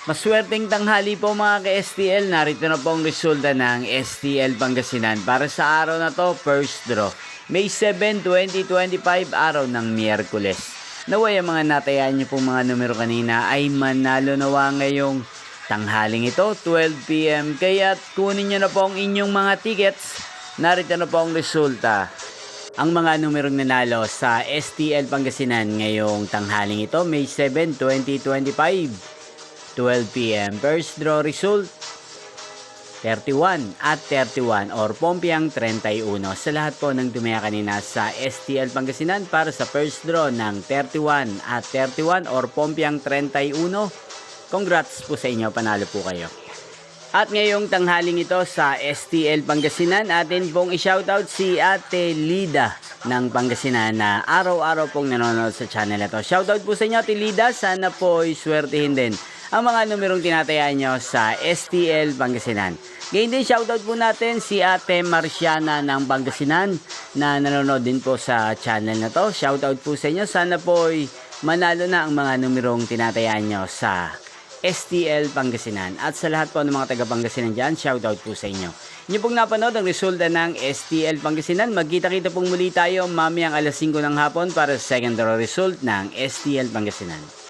Maswerteng tanghali po mga ka-STL, narito na po ang resulta ng STL Pangasinan para sa araw na to, first draw. May 7, 2025, araw ng Miyerkules. Naway ang mga natayaan niyo pong mga numero kanina ay manalo nawa ngayong tanghaling ito, 12 PM. Kaya kunin niyo na po ang inyong mga tickets. Narito na po ang resulta. Ang mga numerong nanalo sa STL Pangasinan ngayong tanghaling ito, May 7, 2025. 12 PM. First draw result 31 at 31 or Pompiang 31. Sa lahat po ng tumaya kanina sa STL Pangasinan para sa first draw ng 31 at 31 or Pompiang 31. Congrats po sa inyo, panalo po kayo. At ngayong tanghaling ito sa STL Pangasinan, atin pong i-shoutout si Ate Lida ng Pangasinan na araw-araw pong nanonood sa channel na to. Shoutout po sa inyo, Ate Lida. Sana po ay swertihin din ang mga numerong tinatayaan nyo sa STL Pangasinan. Ngayon din, shoutout po natin si Ate Marciana ng Pangasinan na nanonood din po sa channel na to. Shoutout po sa inyo. Sana po ay manalo na ang mga numerong tinatayaan nyo sa STL Pangasinan. At sa lahat po ng mga taga Pangasinan dyan, shoutout po sa inyo. Inyo pong napanood ang resulta ng STL Pangasinan. Magkita-kita pong muli tayo mamayang alas 5 ng hapon para sa second draw result ng STL Pangasinan.